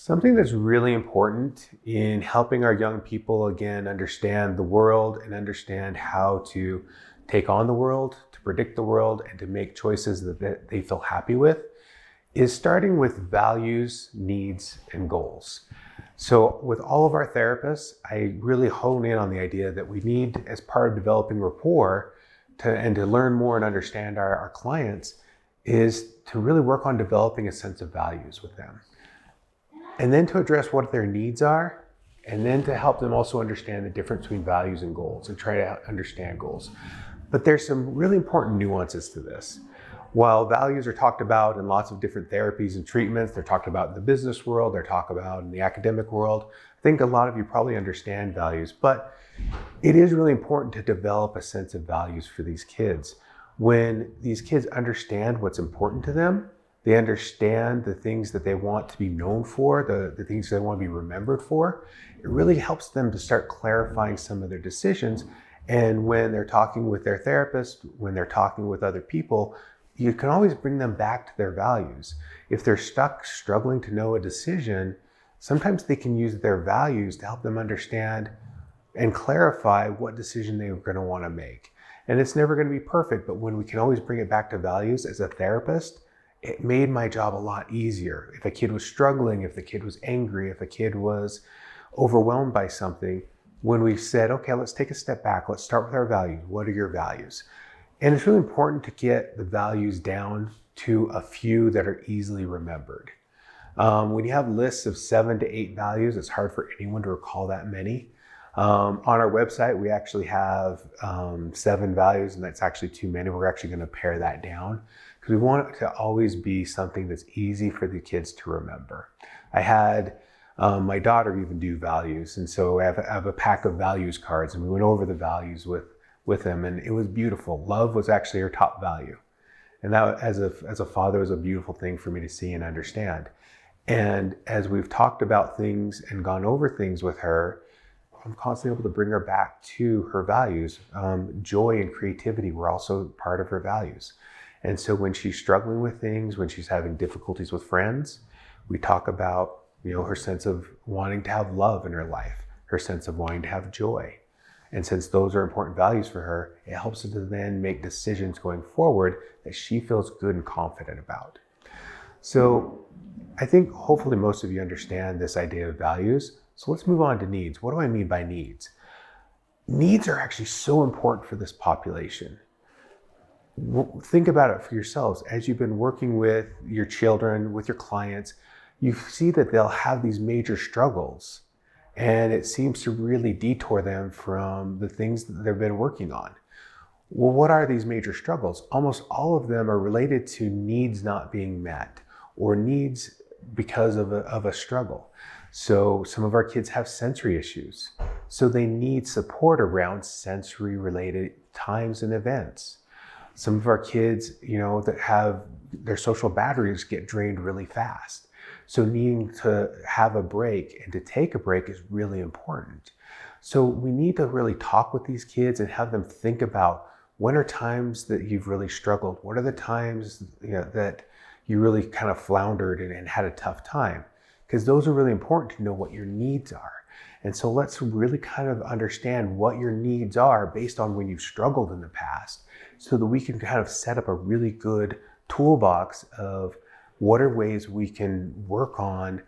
Something that's really important in helping our young people, again, understand the world and understand how to take on the world, to predict the world, and to make choices that they feel happy with, is starting with values, needs, and goals. So with all of our therapists, I really hone in on the idea that we need, as part of developing rapport and to learn more and understand our clients, is to really work on developing a sense of values with them. And then to address what their needs are, and then to help them also understand the difference between values and goals and try to understand goals. But there's some really important nuances to this. While values are talked about in lots of different therapies and treatments, they're talked about in the business world, they're talked about in the academic world. I think a lot of you probably understand values, but it is really important to develop a sense of values for these kids. When these kids understand what's important to them, they understand the things that they want to be known for, the things they want to be remembered for. It really helps them to start clarifying some of their decisions. And when they're talking with their therapist, when they're talking with other people, you can always bring them back to their values. If they're stuck struggling to know a decision, sometimes they can use their values to help them understand and clarify what decision they're going to want to make. And it's never going to be perfect, but when we can always bring it back to values as a therapist, it made my job a lot easier. If a kid was struggling, if the kid was angry, if a kid was overwhelmed by something, when we said, okay, let's take a step back, let's start with our values. What are your values? And it's really important to get the values down to a few that are easily remembered. When you have lists of 7 to 8 values, it's hard for anyone to recall that many. On our website, we actually have 7 values, and that's actually too many. We're actually going to pare that down because we want it to always be something that's easy for the kids to remember. I had my daughter even do values, and so I have a pack of values cards, and we went over the values with them, and it was beautiful. Love was actually her top value, and that, as a father, was a beautiful thing for me to see and understand. And as we've talked about things and gone over things with her, I'm constantly able to bring her back to her values. Joy and creativity were also part of her values. And so when she's struggling with things, when she's having difficulties with friends, we talk about, her sense of wanting to have love in her life, her sense of wanting to have joy. And since those are important values for her, it helps her to then make decisions going forward that she feels good and confident about. So I think hopefully most of you understand this idea of values. So let's move on to needs. What do I mean by needs? Needs are actually so important for this population. Think about it for yourselves. As you've been working with your children, with your clients, you see that they'll have these major struggles, and it seems to really detour them from the things that they've been working on. Well, what are these major struggles? Almost all of them are related to needs not being met or needs because of a struggle. So some of our kids have sensory issues. So they need support around sensory related times and events. Some of our kids, that have their social batteries get drained really fast. So needing to have a break and to take a break is really important. So we need to really talk with these kids and have them think about, when are times that you've really struggled? What are the times that you really kind of floundered and had a tough time? Because those are really important to know what your needs are. And so let's really kind of understand what your needs are based on when you've struggled in the past, so that we can kind of set up a really good toolbox of what are ways we can work on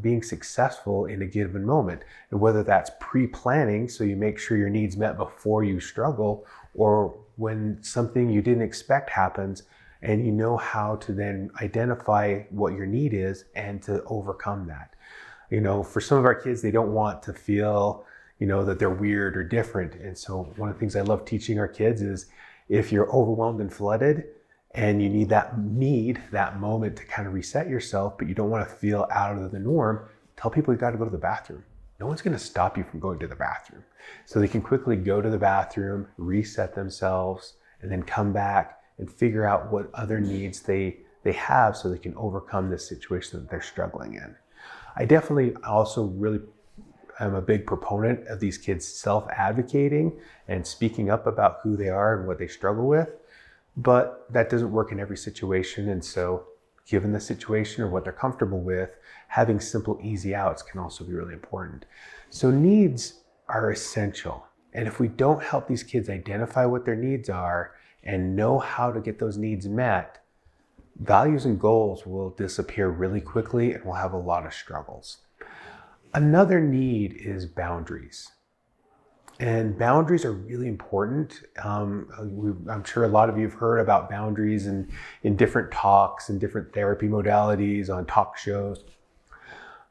being successful in a given moment. And whether that's pre-planning, so you make sure your needs met before you struggle, or when something you didn't expect happens, and you know how to then identify what your need is and to overcome that. For some of our kids, they don't want to feel, that they're weird or different. And so one of the things I love teaching our kids is, if you're overwhelmed and flooded and you need that moment to kind of reset yourself, but you don't want to feel out of the norm, tell people you got to go to the bathroom. No one's going to stop you from going to the bathroom. So they can quickly go to the bathroom, reset themselves, and then come back and figure out what other needs they have so they can overcome this situation that they're struggling in. I definitely also really am a big proponent of these kids self-advocating and speaking up about who they are and what they struggle with, but that doesn't work in every situation. And so given the situation or what they're comfortable with, having simple, easy outs can also be really important. So needs are essential. And if we don't help these kids identify what their needs are and know how to get those needs met, values and goals will disappear really quickly and we'll have a lot of struggles. Another need is boundaries. And boundaries are really important. I'm sure a lot of you have heard about boundaries in different talks and different therapy modalities on talk shows.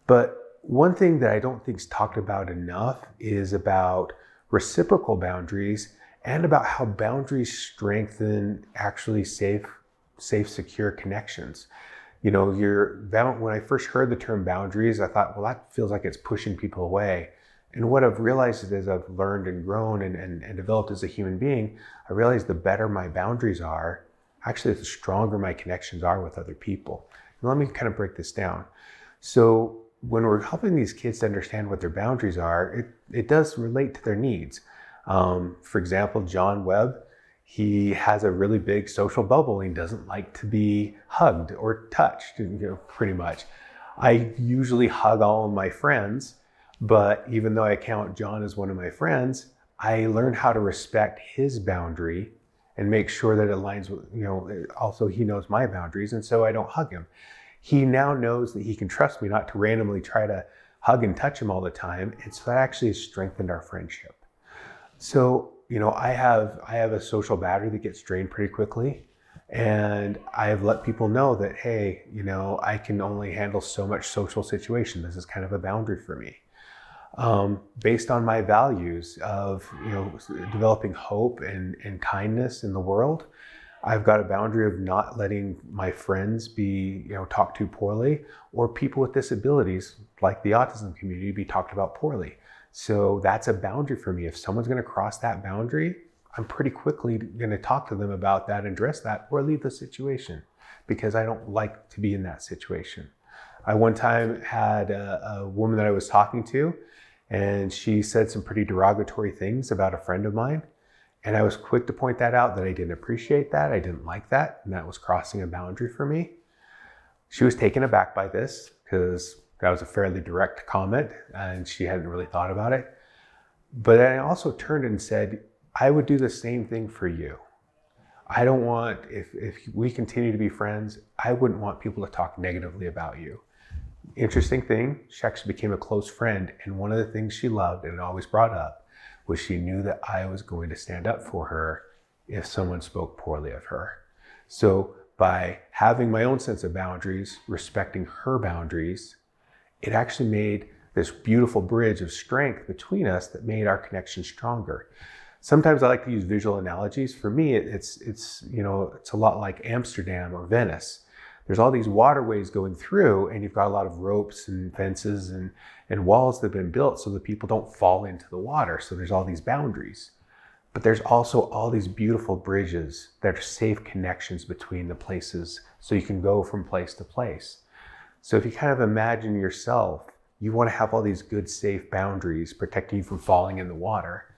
But one thing that I don't think is talked about enough is about reciprocal boundaries and about how boundaries strengthen actually safe, secure connections. You know, when I first heard the term boundaries, I thought, well, that feels like it's pushing people away. And what I've realized is as I've learned and grown and developed as a human being, I realized the better my boundaries are, actually the stronger my connections are with other people. And let me kind of break this down. So when we're helping these kids to understand what their boundaries are, it does relate to their needs. For example, John Webb, he has a really big social bubble. He doesn't like to be hugged or touched, pretty much. I usually hug all of my friends, but even though I count John as one of my friends, I learned how to respect his boundary and make sure that it aligns with, also he knows my boundaries, and so I don't hug him. He now knows that he can trust me not to randomly try to hug and touch him all the time, and so that actually has strengthened our friendship. So, I have a social battery that gets drained pretty quickly, and I have let people know that, hey, I can only handle so much social situation. This is kind of a boundary for me. Based on my values of developing hope and kindness in the world, I've got a boundary of not letting my friends be talked to poorly, or people with disabilities like the autism community be talked about poorly. So that's a boundary for me. If someone's going to cross that boundary, I'm pretty quickly going to talk to them about that and address that, or leave the situation, because I don't like to be in that situation. I one time had a woman that I was talking to, and she said some pretty derogatory things about a friend of mine. And I was quick to point that out, that I didn't appreciate that, I didn't like that, and that was crossing a boundary for me. She was taken aback by this, because that was a fairly direct comment, and she hadn't really thought about it. But I also turned and said, I would do the same thing for you. I don't want, if we continue to be friends, I wouldn't want people to talk negatively about you. Interesting thing, she actually became a close friend, and one of the things she loved and always brought up was she knew that I was going to stand up for her if someone spoke poorly of her. So by having my own sense of boundaries, respecting her boundaries, it actually made this beautiful bridge of strength between us that made our connection stronger. Sometimes I like to use visual analogies. For me, it's a lot like Amsterdam or Venice. There's all these waterways going through, and you've got a lot of ropes and fences and walls that have been built so that people don't fall into the water. So there's all these boundaries. But there's also all these beautiful bridges that are safe connections between the places, so you can go from place to place. So if you kind of imagine yourself, you want to have all these good, safe boundaries protecting you from falling in the water,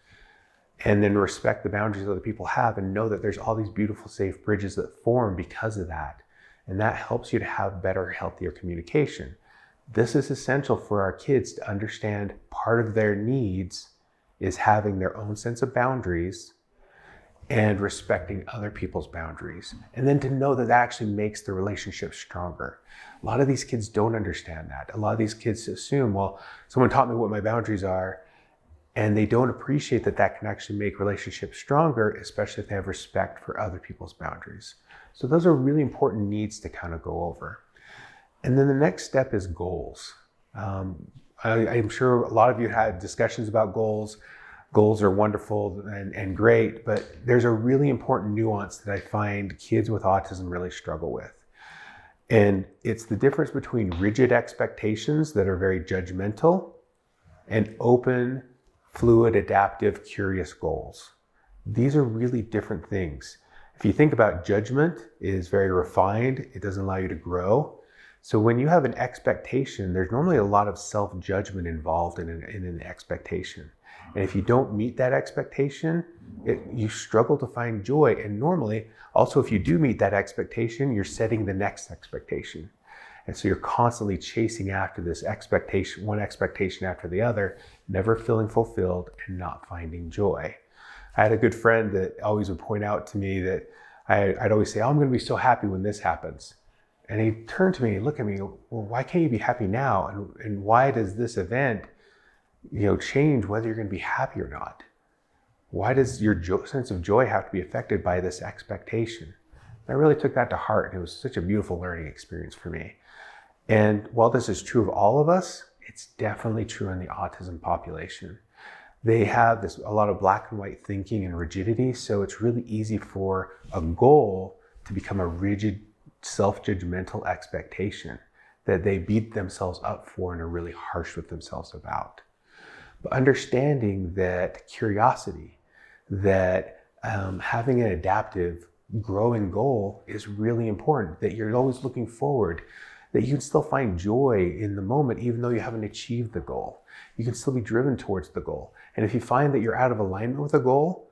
and then respect the boundaries other people have, and know that there's all these beautiful, safe bridges that form because of that. And that helps you to have better, healthier communication. This is essential for our kids to understand. Part of their needs is having their own sense of boundaries and respecting other people's boundaries. And then to know that that actually makes the relationship stronger. A lot of these kids don't understand that. A lot of these kids assume, well, someone taught me what my boundaries are, and they don't appreciate that that can actually make relationships stronger, especially if they have respect for other people's boundaries. So those are really important needs to kind of go over. And then the next step is goals. I'm sure a lot of you had discussions about goals. Goals are wonderful and great, but there's a really important nuance that I find kids with autism really struggle with. And it's the difference between rigid expectations that are very judgmental and open, fluid, adaptive, curious goals. These are really different things. If you think about judgment, it is very refined. It doesn't allow you to grow. So when you have an expectation, there's normally a lot of self-judgment involved in an expectation. And if you don't meet that expectation, you struggle to find joy. And normally, also, if you do meet that expectation, you're setting the next expectation. And so you're constantly chasing after this expectation, one expectation after the other, never feeling fulfilled and not finding joy. I had a good friend that always would point out to me that I'd always say, oh, I'm going to be so happy when this happens. And he'd turn to me and look at me, well, why can't you be happy now? And why does this event, change whether you're going to be happy or not? Why does your sense of joy have to be affected by this expectation? And I really took that to heart, and it was such a beautiful learning experience for me. And while this is true of all of us, it's definitely true in the autism population. They have a lot of black and white thinking and rigidity, so it's really easy for a goal to become a rigid, self-judgmental expectation that they beat themselves up for and are really harsh with themselves about. But understanding that curiosity, that having an adaptive, growing goal is really important, that you're always looking forward, that you can still find joy in the moment even though you haven't achieved the goal. You can still be driven towards the goal. And if you find that you're out of alignment with a goal,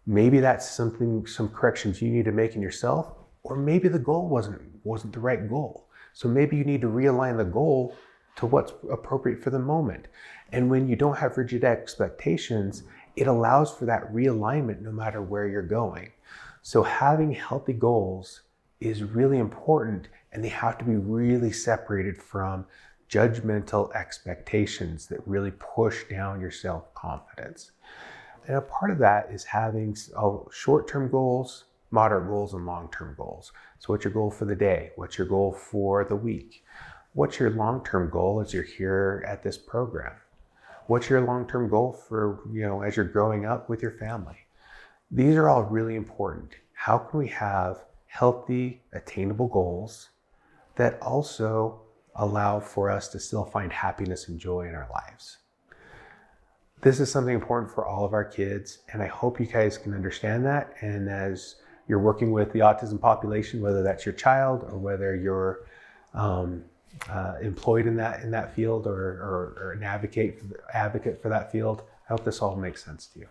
maybe that's some corrections you need to make in yourself, or maybe the goal wasn't the right goal. So maybe you need to realign the goal to what's appropriate for the moment. And when you don't have rigid expectations, it allows for that realignment no matter where you're going. So having healthy goals is really important, and they have to be really separated from judgmental expectations that really push down your self-confidence. And a part of that is having short-term goals, moderate goals, and long-term goals. So what's your goal for the day? What's your goal for the week? What's your long-term goal as you're here at this program? What's your long-term goal for, as you're growing up with your family? These are all really important. How can we have healthy, attainable goals that also allow for us to still find happiness and joy in our lives? This is something important for all of our kids, and I hope you guys can understand that. And as you're working with the autism population, whether that's your child or whether you're employed in that field or an advocate for that field, I hope this all makes sense to you.